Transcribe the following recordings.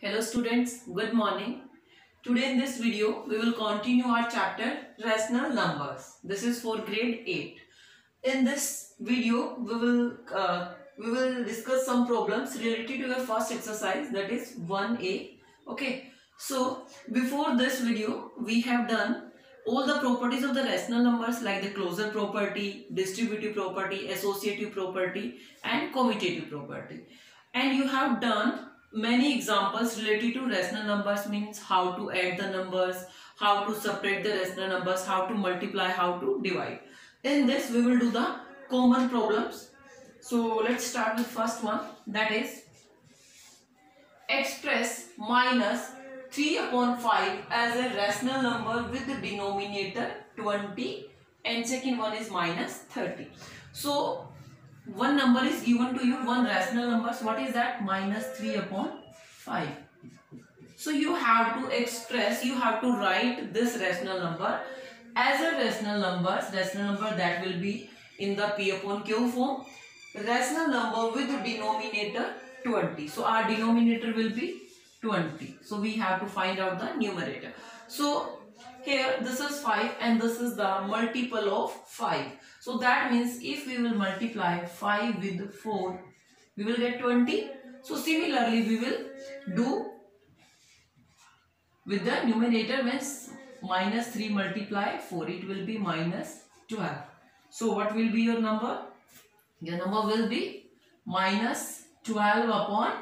Hello students, good morning. Today in this video, we will continue our chapter Rational Numbers. This is for grade 8. In this video, we will discuss some problems related to your first exercise, that is 1A. Okay. So before this video, we have done all the properties of the rational numbers like the closure property, distributive property, associative property and commutative property. And you have done many examples related to rational numbers, means how to add the numbers, how to separate the rational numbers, how to multiply, how to divide. In this we will do the common problems. So let's start with first one, that is express minus 3 upon 5 as a rational number with the denominator 20 and second one is minus 30. So one number is given to you, one rational number. So what is that? Minus 3 upon 5. So you have to express, you have to write this rational number as a rational number that will be in the P upon Q form. Rational number with the denominator 20. So our denominator will be 20. So we have to find out the numerator. So here this is 5 and this is the multiple of 5. So that means if we will multiply 5 with 4, we will get 20. So similarly we will do with the numerator, means minus 3 multiply 4, it will be minus 12. So what will be your number? Your number will be minus 12 upon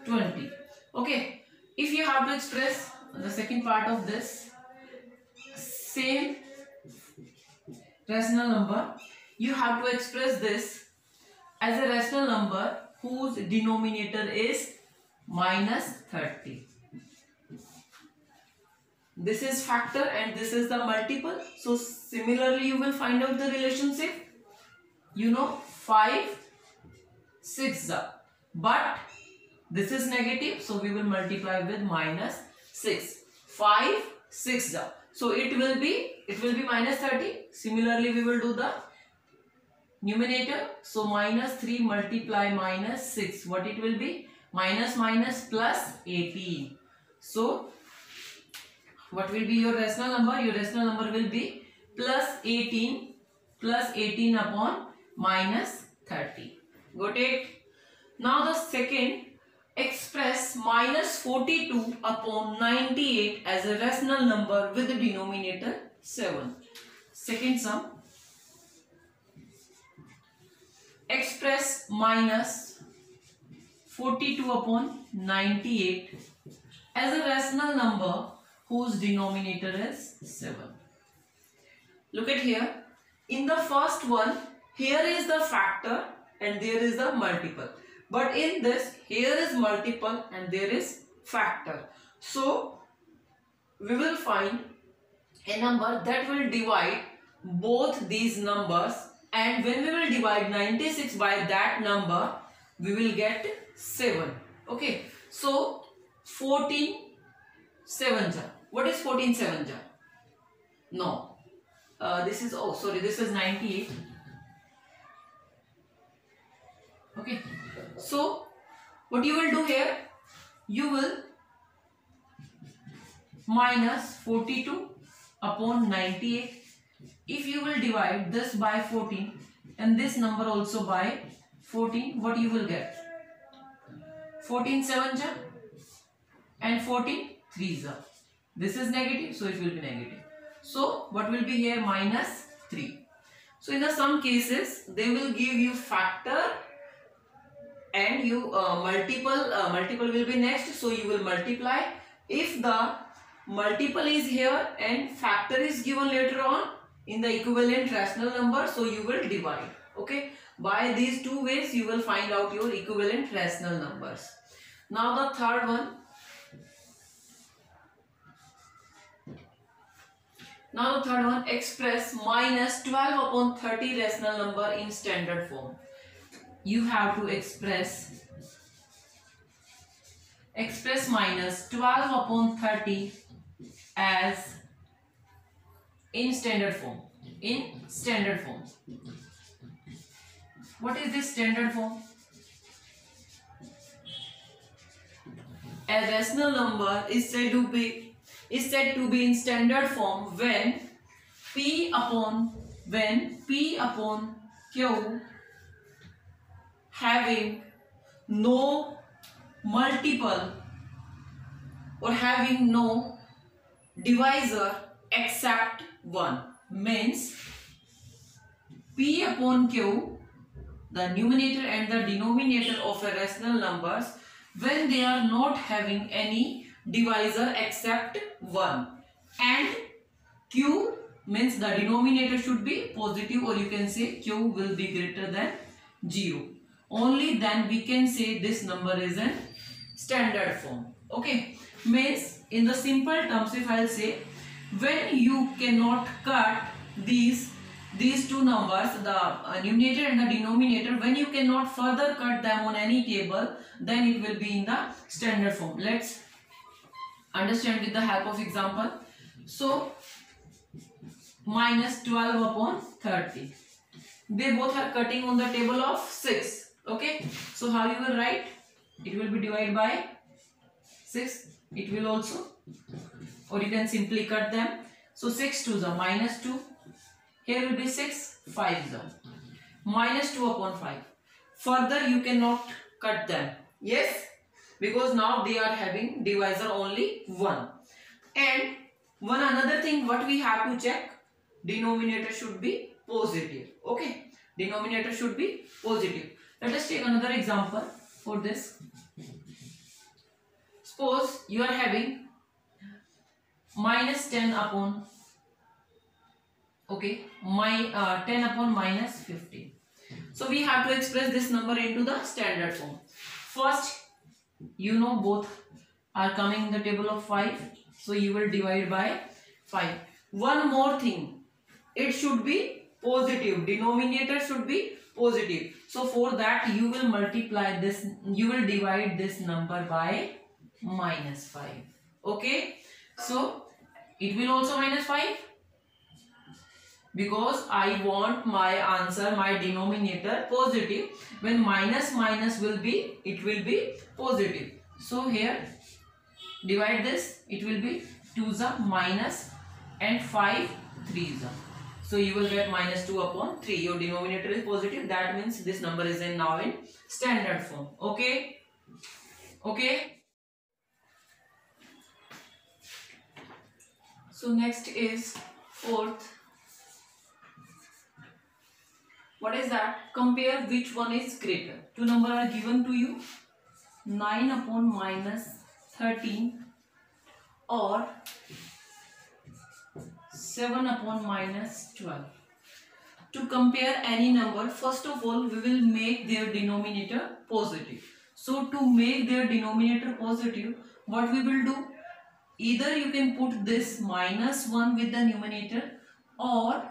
20. Okay. If you have to express the second part of this same rational number, you have to express this as a rational number whose denominator is minus 30. This is factor and this is the multiple. So similarly you will find out the relationship. You know 5 6 but this is negative, so we will multiply with minus 6. 5 6 so it will be minus 30. Similarly we will do the numerator. So minus 3 multiply minus 6, what it will be? Minus minus plus 18. So what will be your rational number? Your rational number will be plus 18 upon minus 30. Got it? Now the second, express minus 42 upon 98 as a rational number with the denominator 7. Second sum, express minus 42 upon 98 as a rational number whose denominator is 7. Look at here. In the first one, here is the factor and there is the multiple. But in this, here is multiple and there is factor. So we will find a number that will divide both these numbers, and when we will divide 96 by that number, we will get 7. Okay. So 14 7 ja. What is 14 7 ja? No. This is 98. Okay. So what you will do here, you will minus 42 upon 98. If you will divide this by 14 and this number also by 14, what you will get? 14 7 ja and 14 3 ja. This is negative, so it will be negative. So what will be here? Minus 3. So in some cases they will give you factor and you multiple will be next, so you will multiply. If the multiple is here and factor is given later on in the equivalent rational number, so you will divide. Okay, by these two ways you will find out your equivalent rational numbers. Now the third one, express minus 12 upon 30 rational number in standard form. You have to express minus 12 upon 30 as in standard form. What is this standard form? a rational number is said to be in standard form when P upon Q having no multiple or having no divisor except 1. Means P upon Q, the numerator and the denominator of a rational numbers, when they are not having any divisor except 1, and Q means the denominator should be positive, or you can say Q will be greater than 0. Only then we can say this number is in standard form. Okay, means in the simple terms, if I'll say, when you cannot cut these two numbers, the numerator and the denominator, when you cannot further cut them on any table, then it will be in the standard form. Let's understand with the help of example. So minus 12 upon 30, they both are cutting on the table of 6. Okay, so how you will write? It will be divided by 6. It will also, or you can simply cut them. So 6 to the minus 2. Here will be 6, 5 the minus 2 upon 5. Further you cannot cut them. Yes, because now they are having divisor only 1. And one another thing what we have to check, denominator should be positive. Okay, denominator should be positive. Let us take another example for this. Suppose you are having minus 10 upon 10 upon minus 15. So we have to express this number into the standard form. First, you know both are coming in the table of 5. So you will divide by 5. One more thing, it should be positive. Denominator should be positive. So for that you will multiply this, you will divide this number by minus 5. Okay, so it will also minus 5, because I want my answer, my denominator positive. When minus minus will be, it will be positive. So here divide this, it will be 2 the minus and 5 3 the. So you will get minus 2 upon 3. Your denominator is positive. That means this number is now in standard form. Okay. Okay. So next is fourth. What is that? Compare which one is greater. Two numbers are given to you. 9 upon minus 13 or 7 upon minus 12. To compare any number, first of all we will make their denominator positive. So to make their denominator positive, what we will do? Either you can put this minus 1 with the numerator, or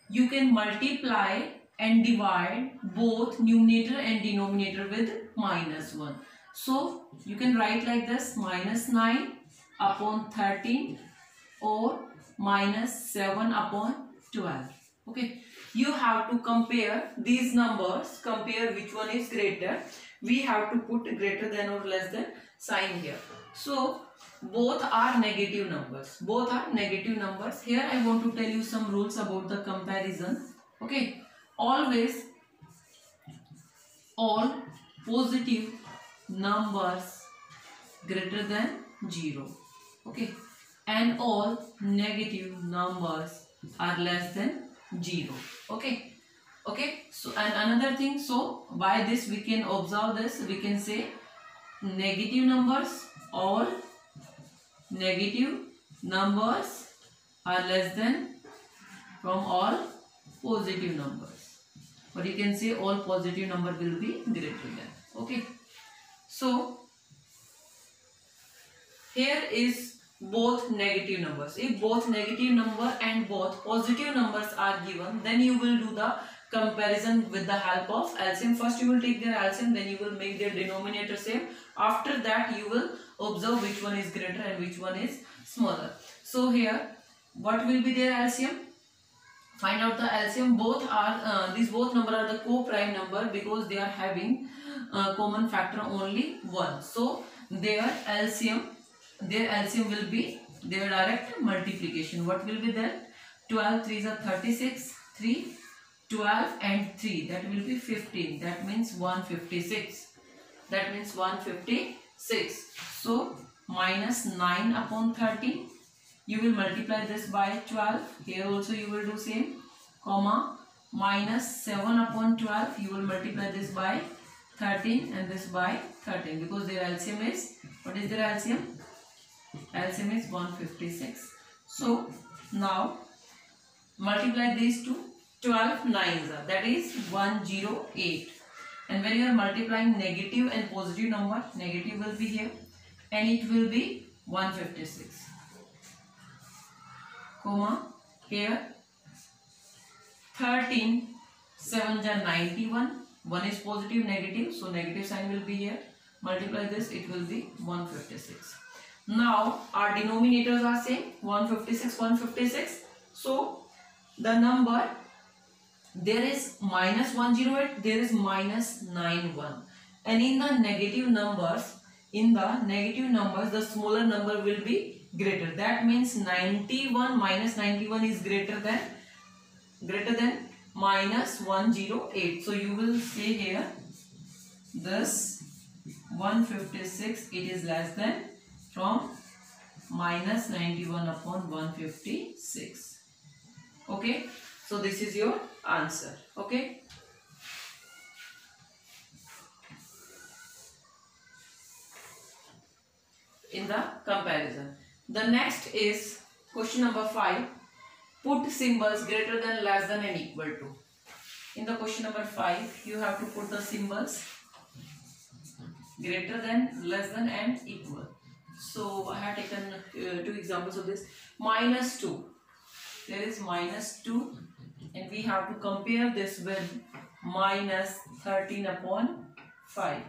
you can multiply and divide both numerator and denominator with minus 1. So you can write like this, minus 9 upon 13 or minus 7 upon 12. Okay, you have to compare these numbers, compare which one is greater. We have to put greater than or less than sign here. So both are negative numbers. Both are negative numbers. Here I want to tell you some rules about the comparison. Okay, always all positive numbers greater than 0. Okay, and all negative numbers are less than 0. Okay. Okay, so and another thing, so by this we can observe this, we can say negative numbers, all negative numbers are less than from all positive numbers, but you can say all positive number will be greater than. Okay, so here is both negative numbers. If both negative number and both positive numbers are given, then you will do the comparison with the help of LCM. First you will take their LCM, then you will make their denominator same. After that you will observe which one is greater and which one is smaller. So here what will be their LCM? Find out the LCM. Both are these both number are the co-prime number because they are having common factor only 1. So their LCM will be their direct multiplication. What will be there? 12 3s are 36, 3, 12 and 3, that will be 15. That means 156. That means 156. So minus 9 upon 13. You will multiply this by 12. Here also you will do same. Comma. Minus 7 upon 12. You will multiply this by 13 and this by 13. Because their LCM is, what is their LCM? LCM is 156. So now multiply these two. 12 9s are, that is 108. And when you are multiplying negative and positive number, negative will be here and it will be 156. Comma, here 13 7s are 91. 1 is positive, negative, so negative sign will be here. Multiply this, it will be 156. Now our denominators are same, 156, 156. So the number, there is minus 108, there is minus 91, and in the negative numbers, the smaller number will be greater. That means 91 minus 91 is greater than minus 108. So you will say here, this 156, it is less than from minus 91 upon 156. Okay. So this is your answer. Okay. In the comparison. The next is question number 5. Put symbols greater than, less than and equal to. In the question number 5, you have to put the symbols greater than, less than and equal. So I have taken 2 examples of this. Minus 2. There is minus 2. And we have to compare this with minus 13 upon 5.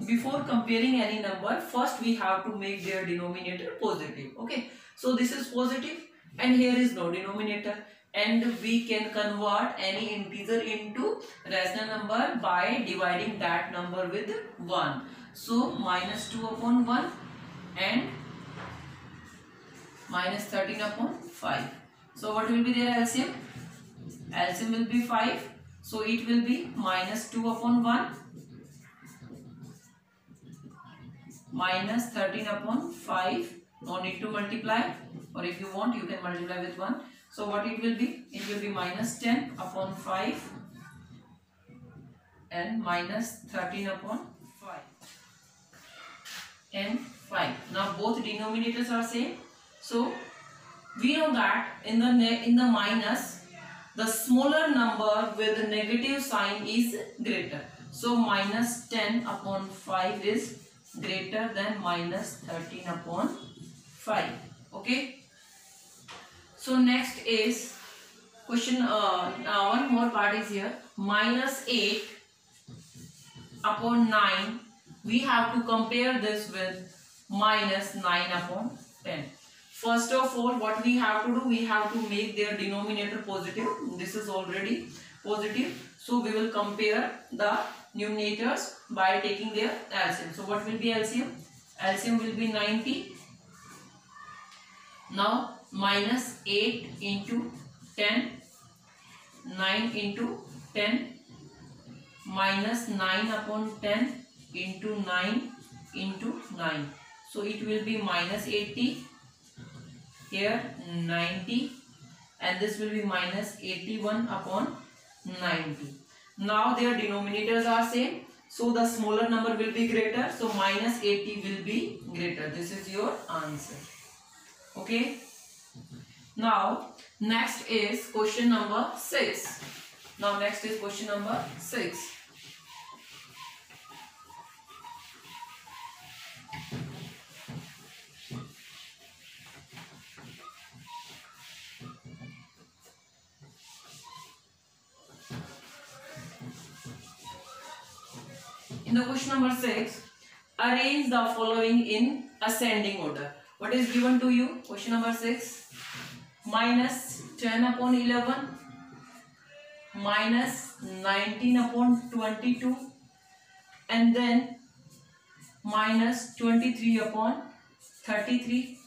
Before comparing any number, first we have to make their denominator positive. Okay. So this is positive and here is no denominator. And we can convert any integer into rational number by dividing that number with 1. So minus 2 upon 1 and minus 13 upon 5. So what will be their LCM? LCM will be 5. So it will be minus 2 upon 1 minus 13 upon 5. No need to multiply, or if you want you can multiply with 1. So what it will be? It will be minus 10 upon 5 and minus 13 upon 5 and 5. Now both denominators are same. So we know that in the minus, the smaller number with the negative sign is greater. So minus 10 upon 5 is greater than minus 13 upon 5. Okay. So next is question, one more part is here. Minus 8 upon 9. We have to compare this with minus 9 upon 10. First of all, what we have to do, we have to make their denominator positive. This is already positive. So we will compare the numerators by taking their LCM. So what will be LCM? LCM will be 90. Now minus 8 into 10, 9 into 10, minus 9 upon 10 into 9 into 9. So it will be minus 80. Here 90 and this will be minus 81 upon 90. Now their denominators are same. So the smaller number will be greater. So minus 80 will be greater. This is your answer. Okay. Now next is question number 6. Now next is question number 6. In the question number 6, arrange the following in ascending order. What is given to you? Question number 6. Minus 10 upon 11, minus 19 upon 22, and then minus 23 upon 33,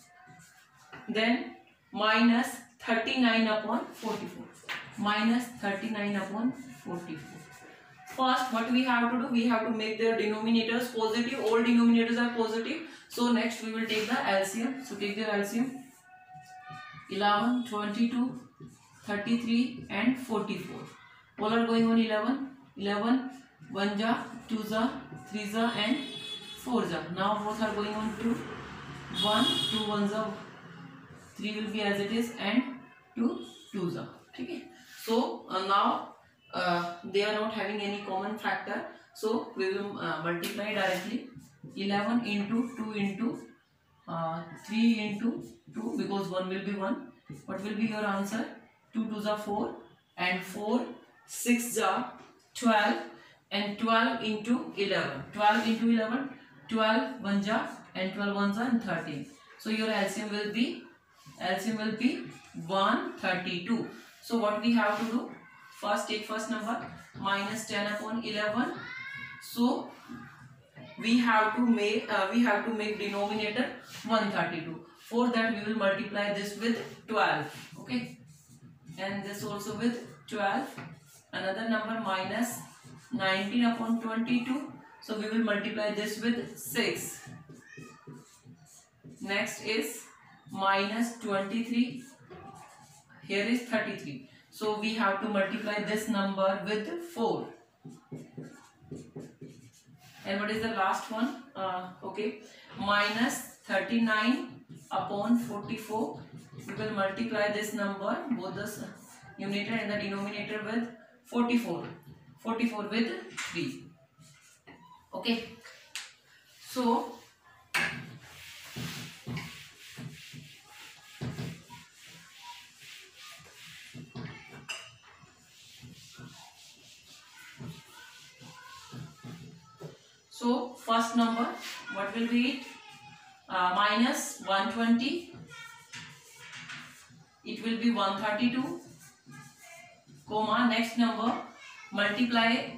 then minus 39 upon 44, minus 39 upon 44. First, what we have to do, we have to make their denominators positive. All denominators are positive. So next we will take the LCM. So take the LCM. 11, 22, 33 and 44. All are going on 11. 11, 1 ja, 2 ja, 3 ja and 4 ja. Now both are going on 2. 1, 2 1 ja, 3 will be as it is and 2 2 ja. Okay. So now they are not having any common factor. So we will multiply directly. 11 into 2 into 3 into 2, because 1 will be 1. What will be your answer? 2 2s are 4 and 4 6s are 12 and 12 into 11. 12 into 11, 12 1s are and 12 1s are and 13. So your LCM will be 132. So what we have to do? First take first number, minus 10 upon 11. So we have to make denominator 132. For that we will multiply this with 12. Okay, and this also with 12. Another number, minus 19 upon 22. So we will multiply this with 6. Next is minus 23. Here is 33. So we have to multiply this number with 4. And what is the last one? Okay, minus 39 upon 44. We will multiply this number, both the numerator and the denominator, with 44. 44 with 3. Okay. So first number, what will be it? Minus 120. It will be 132. Comma, next number, multiply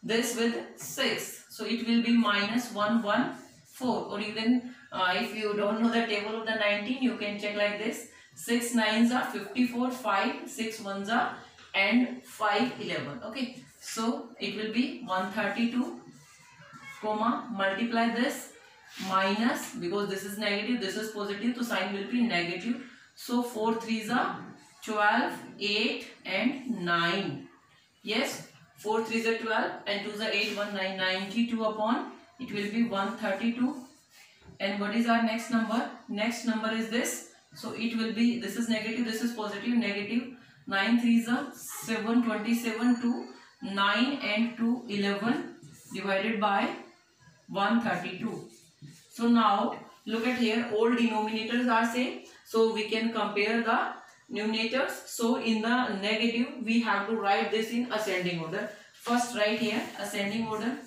this with 6. So it will be minus 114. Or you can, if you don't know the table of the 19, you can check like this. 6 9s are 54, 5, 6 1s are and 5 11. Okay. So it will be 132. Comma, multiply this minus, because this is negative, this is positive, so sign will be negative. So 4 3s are 12, 8 and 9. Yes, 4 3s are 12 and 2s are 8, 1 9, 92 upon, it will be 132. And what is our next number? Next number is this. So it will be, this is negative, this is positive, negative. 9 3s are 7, 27, 2, 9 and 2 11 divided by 132. So now look at here, all denominators are same, so we can compare the numerators. So in the negative we have to write this in ascending order. First write here ascending order.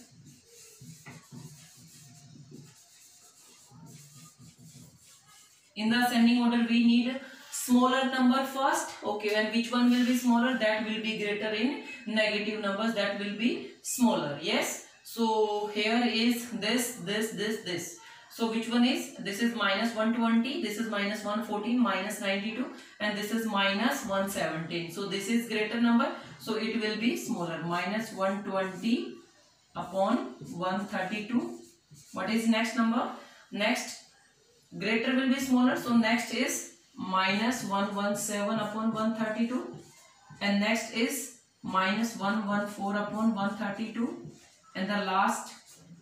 In the ascending order we need smaller number first. Okay, and which one will be smaller? That will be greater in negative numbers, that will be smaller. Yes. So here is this. So which one is? This is minus 120, this is minus 114, minus 92 and this is minus 117. So this is greater number, so it will be smaller. Minus 120 upon 132. What is next number? Next, greater will be smaller, so next is minus 117 upon 132 and next is minus 114 upon 132. And the last,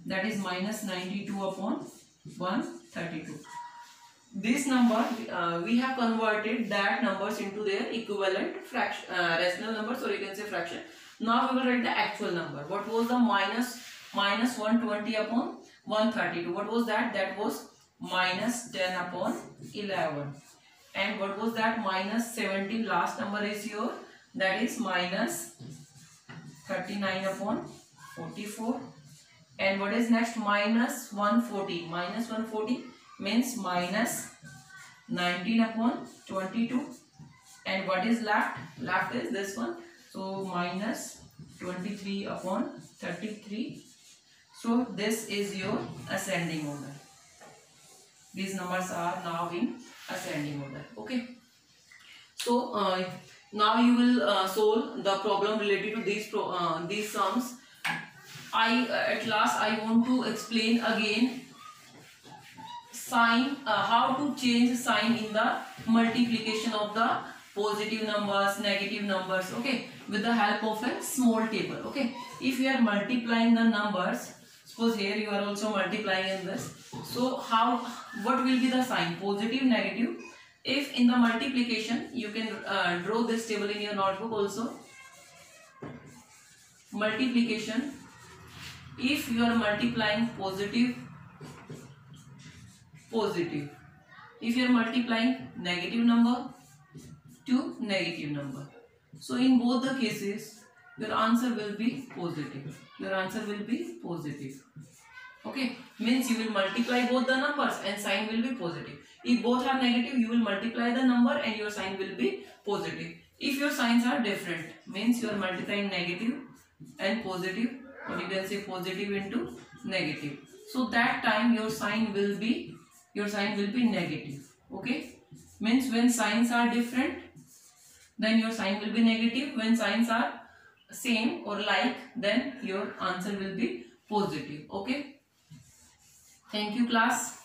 that is minus 92 upon 132. This number we have converted that numbers into their equivalent fraction, rational numbers, or you can say fraction. Now we will write the actual number. What was the minus 120 upon 132? What was that? That was minus 10 upon 11. And what was that? Minus 17. Last number is your, that is minus 39 upon 44. And what is next? Minus 140. Minus 140 means minus 19 upon 22. And what is left? Left is this one. So minus 23 upon 33. So this is your ascending order. These numbers are now in ascending order. Okay. So now you will solve the problem related to these sums. At last I want to explain again sign, how to change sign in the multiplication of the positive numbers, negative numbers. Okay, with the help of a small table. Okay, if you are multiplying the numbers, suppose here you are also multiplying in this, so what will be the sign, positive, negative? If in the multiplication you can draw this table in your notebook also. Multiplication, if you are multiplying positive, if you are multiplying negative number to negative number, so in both the cases your answer will be positive. Okay, means you will multiply both the numbers and sign will be positive. If both are negative, you will multiply the number and your sign will be positive. If your signs are different, means you are multiplying negative and positive, or you can say positive into negative, so that time your sign will be negative. Okay, means when signs are different, then your sign will be negative. When signs are same or like, then your answer will be positive. Okay, thank you class.